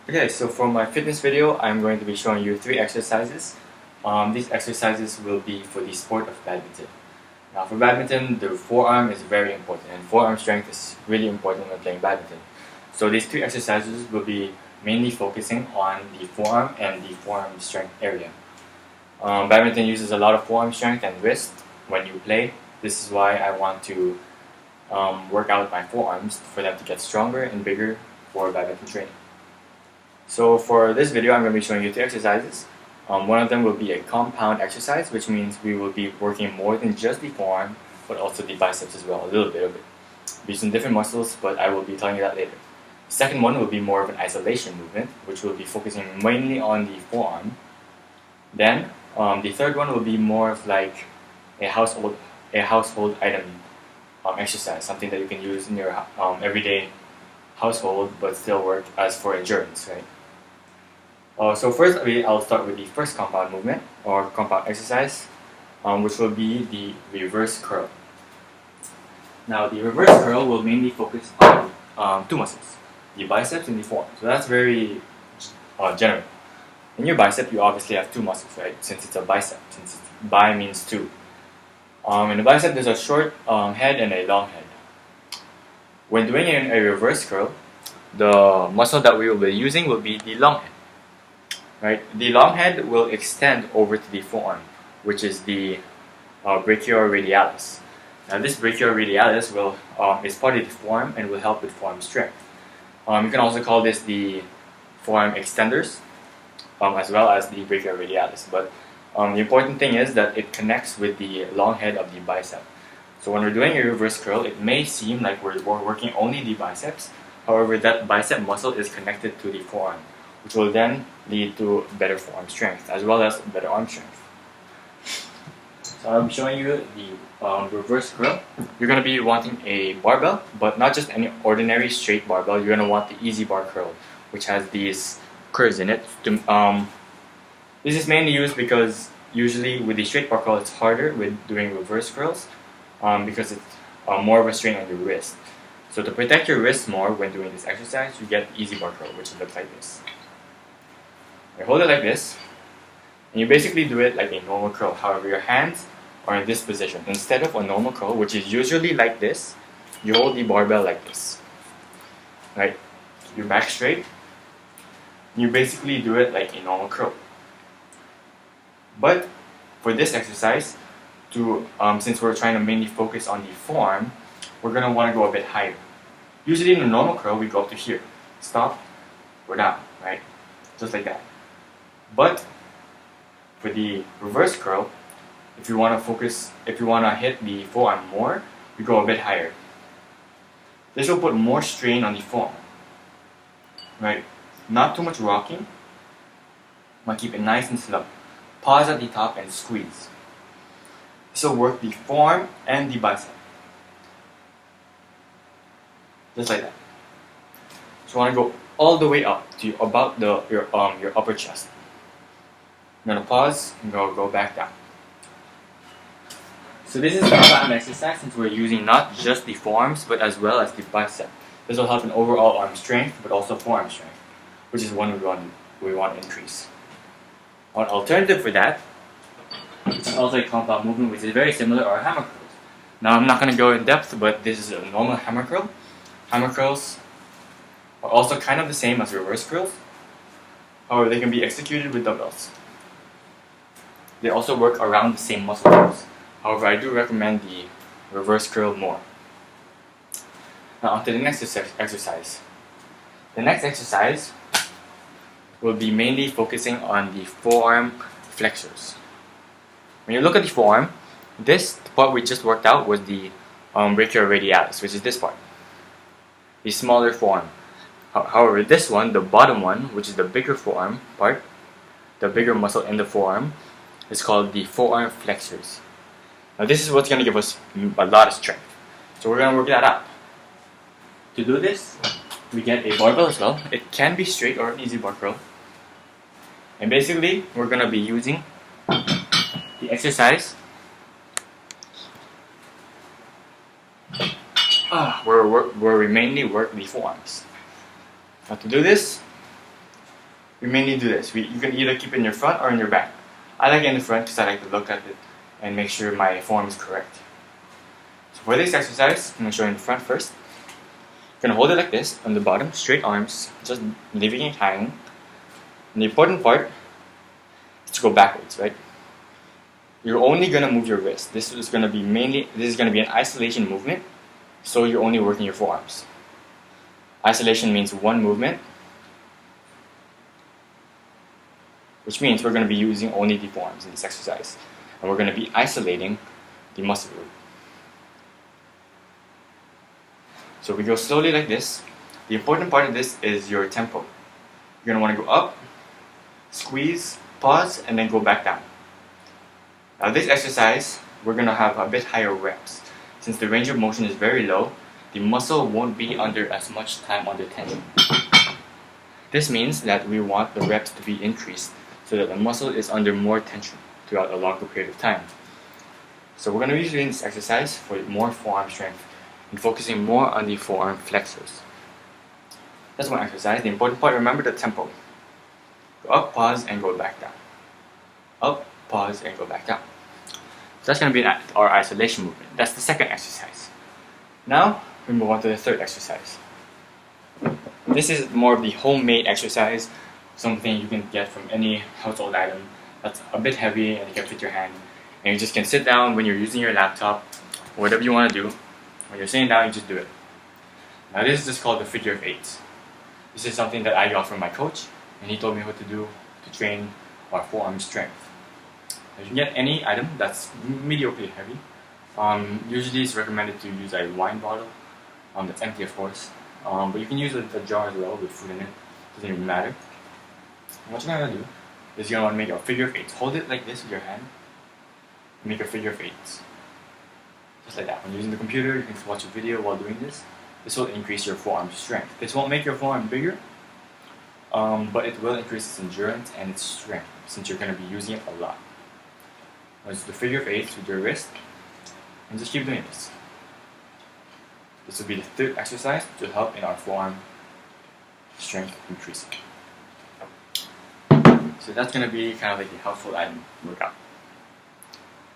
Okay, so for my fitness video, I'm going to be showing you 3 exercises. These exercises will be for the sport of badminton. Now for badminton, the forearm is very important and forearm strength is really important when playing badminton. So these 3 exercises will be mainly focusing on the forearm and the forearm strength area. Badminton uses a lot of forearm strength and wrist when you play. This is why I want to work out my forearms for them to get stronger and bigger for badminton training. So for this video, I'm going to be showing you 3 exercises. One of them will be a compound exercise, which means we will be working more than just the forearm, but also the biceps as well, a little bit of it. Be some different muscles, but I will be telling you that later. The second one will be more of an isolation movement, which will be focusing mainly on the forearm. Then the third one will be more of like a household item exercise, something that you can use in your everyday household, but still work as for endurance, right? So first, I'll start with the first compound movement or compound exercise, which will be the reverse curl. Now, the reverse curl will mainly focus on 2 muscles, the biceps and the forearm. So that's very general. In your bicep, you obviously have 2 muscles, right? Since it's a bicep, since bi means 2. In the bicep, there's a short head and a long head. When doing a reverse curl, the muscle that we will be using will be the long head. Right? The long head will extend over to the forearm, which is the brachioradialis. Now this brachioradialis is part of the forearm and will help with forearm strength. You can also call this the forearm extenders, as well as the brachioradialis. But the important thing is that it connects with the long head of the bicep. So when we're doing a reverse curl, it may seem like we're working only the biceps. However, that bicep muscle is connected to the forearm, which will then lead to better forearm strength as well as better arm strength. So I'm showing you the reverse curl. You're going to be wanting a barbell, but not just any ordinary straight barbell. You're going to want the EZ bar curl, which has these curves in it. This is mainly used because usually with the straight bar curl, it's harder with doing reverse curls because it's more of a strain on your wrist. So to protect your wrist more when doing this exercise, you get the EZ bar curl, which looks like this. You hold it like this, and you basically do it like a normal curl. However, your hands are in this position. Instead of a normal curl, which is usually like this, you hold the barbell like this. Right? Your back straight. You basically do it like a normal curl. But for this exercise, since we're trying to mainly focus on the forearm, we're going to want to go a bit higher. Usually in a normal curl, we go up to here. Stop, we're down, right? Just like that. But for the reverse curl, if you want to hit the forearm more, you go a bit higher. This will put more strain on the forearm, right? Not too much rocking, but keep it nice and slow. Pause at the top and squeeze. This will work the forearm and the bicep. Just like that. So you want to go all the way up to about your upper chest. I'm going to pause and go back down. So this is the compound exercise since we're using not just the forearms but as well as the bicep. This will help in overall arm strength but also forearm strength, which is one we want to increase. An alternative for that, which is also a compound movement which is very similar, are hammer curls. Now I'm not going to go in depth, but this is a normal hammer curl. Hammer curls are also kind of the same as reverse curls. However, they can be executed with dumbbells. They also work around the same muscle groups. However, I do recommend the reverse curl more. Now on to the next exercise. The next exercise will be mainly focusing on the forearm flexors. When you look at the forearm, this part we just worked out was the brachioradialis, which is this part, the smaller forearm. However, this one, the bottom one, which is the bigger forearm part, the bigger muscle in the forearm, is called the forearm flexors. Now this is what's going to give us a lot of strength. So we're going to work that out. To do this, we get a barbell as well. It can be straight or an EZ bar curl. And basically, we're going to be using the exercise where we mainly work the forearms. Now to do this, we mainly do this. You can either keep it in your front or in your back. I like it in the front because I like to look at it and make sure my form is correct. So for this exercise, I'm going to show you in the front first. You're going to hold it like this on the bottom, straight arms, just leaving it hanging. And the important part is to go backwards, right? You're only going to move your wrist. This is going to be an isolation movement, so you're only working your forearms. Isolation means one movement, which means we're going to be using only the forearms in this exercise. And we're going to be isolating the muscle group. So we go slowly like this. The important part of this is your tempo. You're going to want to go up, squeeze, pause, and then go back down. Now this exercise, we're going to have a bit higher reps. Since the range of motion is very low, the muscle won't be under as much time under tension. This means that we want the reps to be increased so that the muscle is under more tension throughout a longer period of time. So we're going to be using this exercise for more forearm strength and focusing more on the forearm flexors. That's one exercise. The important part, remember the tempo. Go up, pause, and go back down. Up, pause, and go back down. So that's going to be our isolation movement. That's the second exercise. Now, we move on to the third exercise. This is more of the homemade exercise, something you can get from any household item that's a bit heavy and you can fit your hand. And you just can sit down when you're using your laptop, or whatever you want to do. When you're sitting down, you just do it. Now this is just called the figure of eights. This is something that I got from my coach, and he told me what to do to train our forearm strength. You can get any item that's mediocrely heavy. Usually it's recommended to use a wine bottle that's empty, of course. But you can use a jar as well with food in it. Doesn't even matter. And what you're going to do is you're going to want to make a figure of eights. Hold it like this with your hand. Make a figure of eights. Just like that. When you're using the computer, you can watch a video while doing this. This will increase your forearm strength. This won't make your forearm bigger, but it will increase its endurance and its strength since you're going to be using it a lot. Let's do the figure of eights with your wrist and just keep doing this. This will be the third exercise to help in our forearm strength increasing. So that's going to be kind of like the household item workout.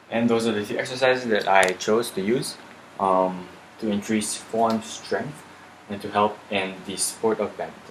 And those are the three exercises that I chose to use to increase forearm strength and to help in the sport of badminton.